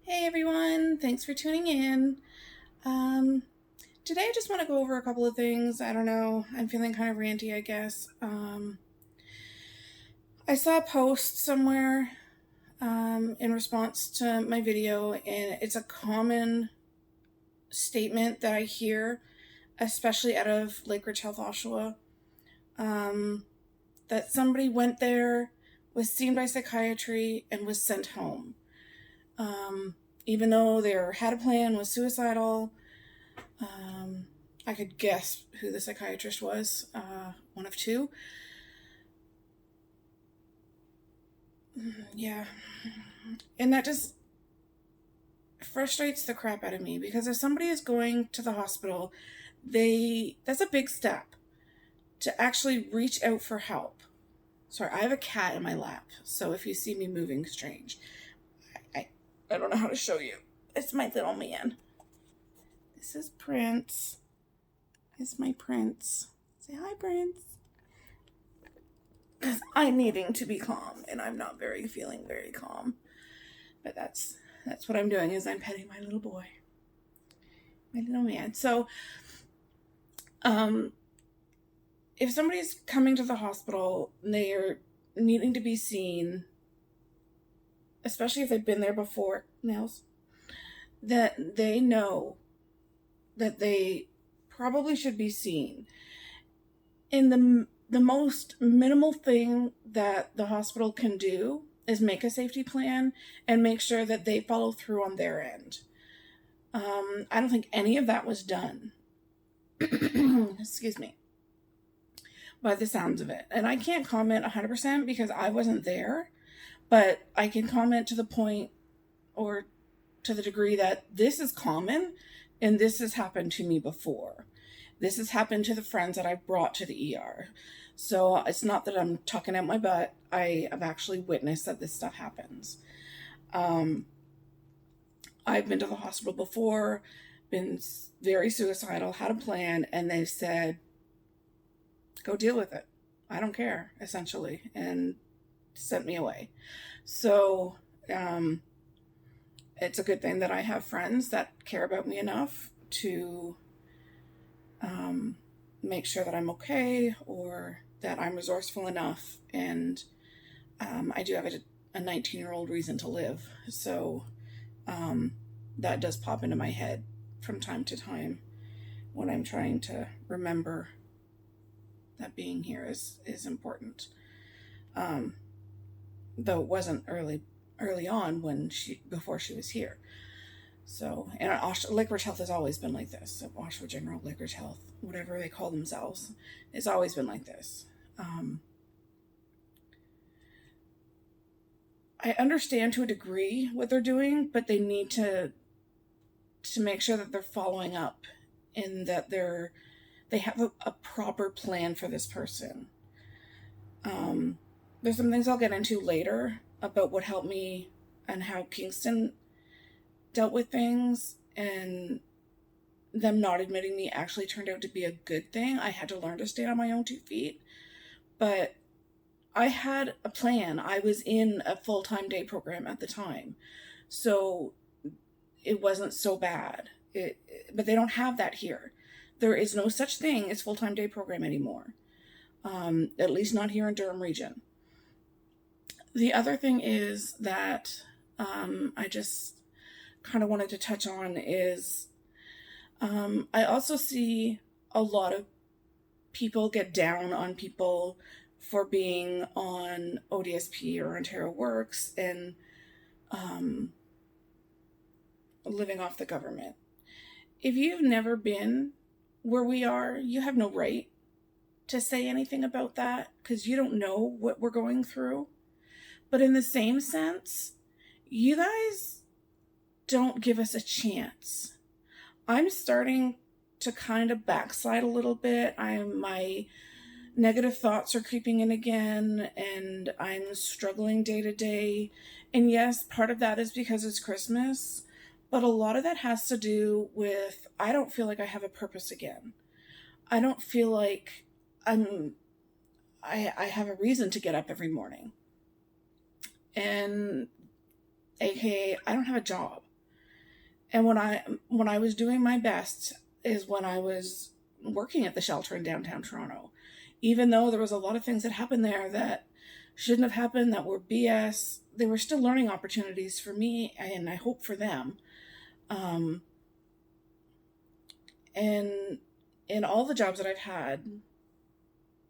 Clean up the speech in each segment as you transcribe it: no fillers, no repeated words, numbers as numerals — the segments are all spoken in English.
Hey everyone, thanks for tuning in. Um, Today I just want to go over a couple of things. I don't know, I'm feeling kind of ranty, I guess. I saw a post somewhere in response to my video, and it's a common statement that I hear, especially out of Lake Ridge Health, Oshawa, um, that somebody went there, was seen by psychiatry, and was sent home. Um, Even though they had a plan, was suicidal. Um, I could guess who the psychiatrist was, one of two. Yeah. And that just frustrates the crap out of me because if somebody is going to the hospital, that's a big step to actually reach out for help. Sorry, I have a cat in my lap, so if you see me moving strange, I, I don't know how to show you. It's my little man. This is Prince. It's my Prince. Say hi, Prince. Because I'm needing to be calm, and I'm not feeling very calm. But that's what I'm doing is I'm petting my little boy, my little man. So, um, if somebody's coming to the hospital, and they are needing to be seen, especially if they've been there before, Nels, that they know that they probably should be seen. In the most minimal thing that the hospital can do is make a safety plan and make sure that they follow through on their end. I don't think any of that was done. Excuse me. By the sounds of it. And I can't comment 100% because I wasn't there, but I can comment to the point or to the degree that this is common and this has happened to me before. This has happened to the friends that I brought to the ER. So it's not that I'm talking out my butt. I have actually witnessed that this stuff happens. I've been to the hospital before, been very suicidal, had a plan, and they've said, go deal with it. I don't care, essentially, and sent me away. So it's a good thing that I have friends that care about me enough to make sure that I'm okay or that I'm resourceful enough. And I do have a 19-year-old reason to live. So that does pop into my head from time to time when I'm trying to remember that being here is important. Though it wasn't early on before she was here. So, and Lake Ridge Health has always been like this. So Oshawa General, Lake Ridge Health, whatever they call themselves, it's always been like this. I understand to a degree what they're doing, but they need to make sure that they're following up and that they have a proper plan for this person. There's some things I'll get into later about what helped me and how Kingston dealt with things, and them not admitting me actually turned out to be a good thing. I had to learn to stand on my own 2 feet, but I had a plan. I was in a full-time day program at the time, so it wasn't so bad. But they don't have that here. There is no such thing as full-time day program anymore, at least not here in Durham region. The other thing is that I just kind of wanted to touch on is I also see a lot of people get down on people for being on ODSP or Ontario Works and living off the government. If you've never been where we are, you have no right to say anything about that because you don't know what we're going through. But in the same sense, you guys don't give us a chance. I'm starting to kind of backslide a little bit. My negative thoughts are creeping in again, and I'm struggling day to day. And yes, part of that is because it's Christmas, but a lot of that has to do with I don't feel like I have a purpose again. I don't feel like I have a reason to get up every morning. And AKA, I don't have a job. And when I was doing my best is when I was working at the shelter in downtown Toronto. Even though there was a lot of things that happened there that shouldn't have happened, that were BS, they were still learning opportunities for me, and I hope for them. Um, and in all the jobs that I've had,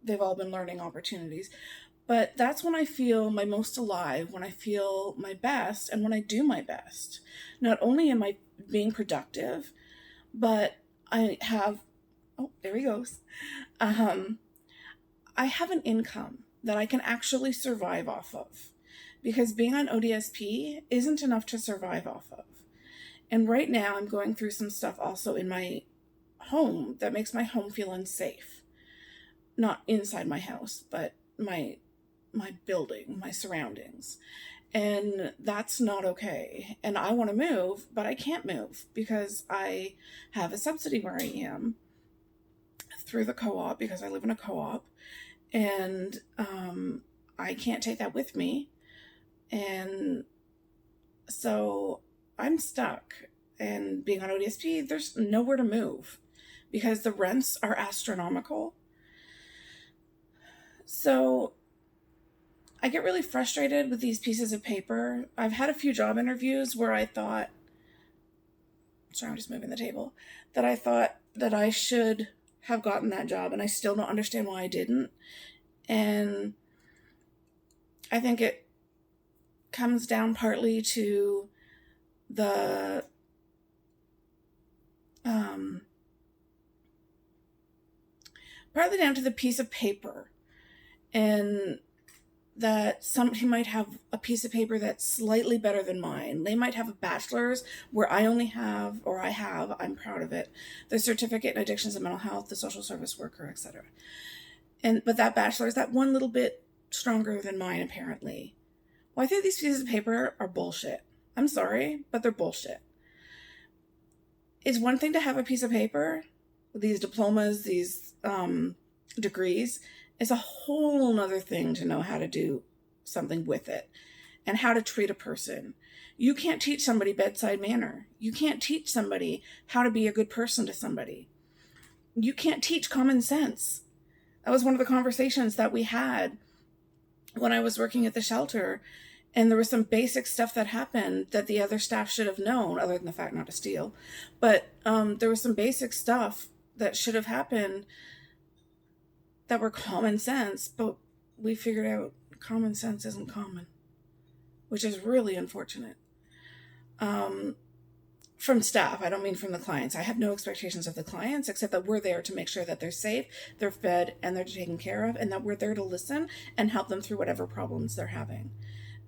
they've all been learning opportunities. But that's when I feel my most alive, when I feel my best, and when I do my best. Not only am I being productive, but I have, oh, there he goes. Um, I have an income that I can actually survive off of, because being on ODSP isn't enough to survive off of. And right now I'm going through some stuff also in my home that makes my home feel unsafe. Not inside my house, but my building, my surroundings. And that's not okay. And I want to move, but I can't move because I have a subsidy where I am through the co-op, because I live in a co-op, and I can't take that with me. And so I'm stuck. And being on ODSP, there's nowhere to move because the rents are astronomical. So I get really frustrated with these pieces of paper. I've had a few job interviews where I thought, sorry, I'm just moving the table, that I thought that I should have gotten that job, and I still don't understand why I didn't. And I think it comes down partly to the partly down to the piece of paper, and that somebody might have a piece of paper that's slightly better than mine. They might have a bachelor's where I only have, or I have, I'm proud of it, the certificate in addictions and mental health, the social service worker, etc. But that bachelor's, that one little bit stronger than mine, apparently. Well, I think these pieces of paper are bullshit. I'm sorry, but they're bullshit. It's one thing to have a piece of paper, these diplomas, these degrees. It's a whole nother thing to know how to do something with it and how to treat a person. You can't teach somebody bedside manner. You can't teach somebody how to be a good person to somebody. You can't teach common sense. That was one of the conversations that we had when I was working at the shelter, and there was some basic stuff that happened that the other staff should have known, other than the fact not to steal. But there was some basic stuff that should have happened that were common sense, but we figured out common sense isn't common, which is really unfortunate. From staff, I don't mean from the clients. I have no expectations of the clients except that we're there to make sure that they're safe, they're fed, and they're taken care of, and that we're there to listen and help them through whatever problems they're having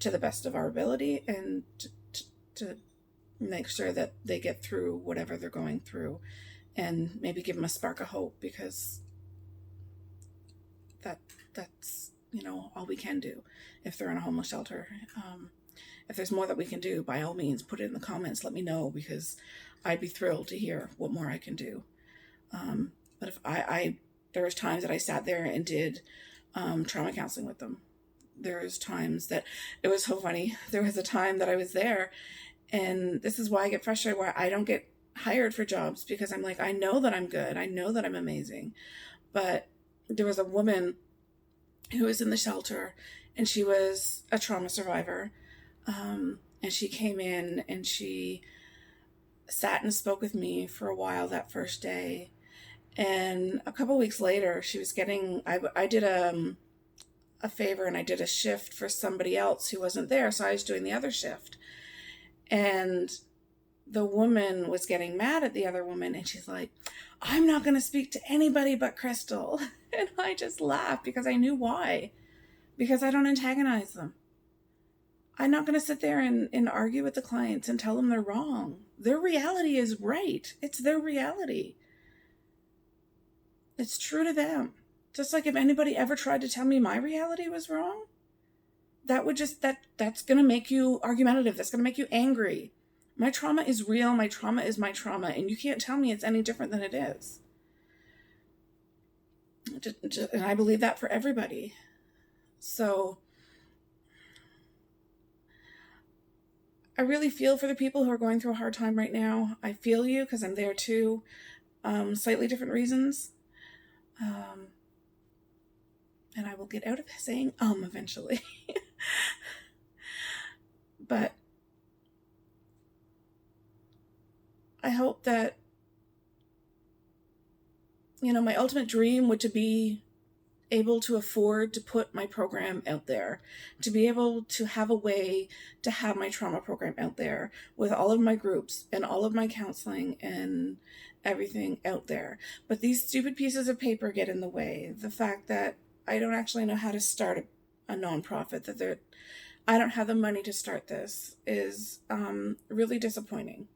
to the best of our ability, and to make sure that they get through whatever they're going through, and maybe give them a spark of hope, because that's all we can do if they're in a homeless shelter. If there's more that we can do, by all means, put it in the comments. Let me know, because I'd be thrilled to hear what more I can do. But if there was times that I sat there and did trauma counseling with them. There was times that it was so funny. There was a time that I was there, and this is why I get frustrated, where I don't get hired for jobs, because I'm like, I know that I'm good. I know that I'm amazing. But there was a woman who was in the shelter, and she was a trauma survivor. And she came in and she sat and spoke with me for a while that first day. And a couple weeks later, she was getting, I did a favor, and I did a shift for somebody else who wasn't there. So I was doing the other shift. And the woman was getting mad at the other woman, and she's like, I'm not going to speak to anybody but Crystal. And I just laughed, because I knew why. Because I don't antagonize them. I'm not going to sit there and argue with the clients and tell them they're wrong. Their reality is right. It's their reality. It's true to them. Just like if anybody ever tried to tell me my reality was wrong, that's going to make you argumentative. That's going to make you angry. My trauma is real. My trauma is my trauma. And you can't tell me it's any different than it is. And I believe that for everybody. So I really feel for the people who are going through a hard time right now. I feel you because I'm there too. Slightly different reasons. And I will get out of saying eventually. But I hope that, my ultimate dream would to be able to afford to put my program out there, to be able to have a way to have my trauma program out there with all of my groups and all of my counseling and everything out there. But these stupid pieces of paper get in the way. The fact that I don't actually know how to start a nonprofit, that I don't have the money to start this, is really disappointing.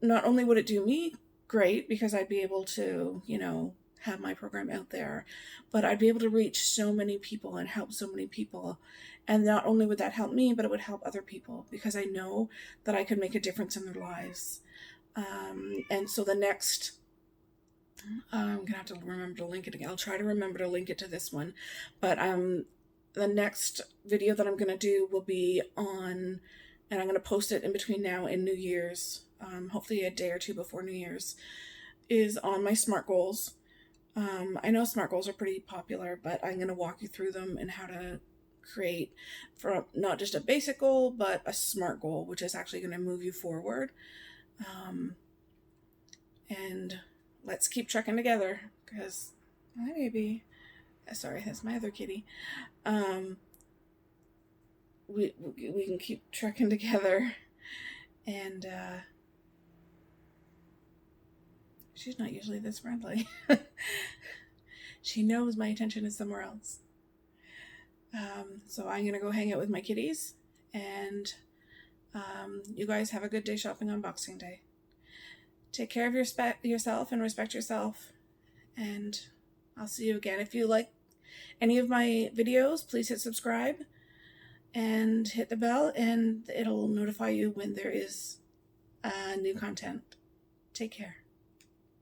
Not only would it do me great because I'd be able to, have my program out there, but I'd be able to reach so many people and help so many people. And not only would that help me, but it would help other people because I know that I could make a difference in their lives. And so the next, I'm going to have to remember to link it again. I'll try to remember to link it to this one. But the next video that I'm going to do will be on, and I'm going to post it in between now and New Year's, hopefully a day or two before New Year's, is on my SMART goals. I know SMART goals are pretty popular, but I'm going to walk you through them and how to create from not just a basic goal, but a SMART goal, which is actually going to move you forward. And let's keep trucking together because my baby, sorry, that's my other kitty. We can keep trucking together, and she's not usually this friendly. She knows my attention is somewhere else. So I'm gonna go hang out with my kitties, and you guys have a good day shopping on Boxing Day. Take care of yourself and respect yourself, and I'll see you again. If you like any of my videos, please hit subscribe and hit the bell, and it'll notify you when there is new content. Take care.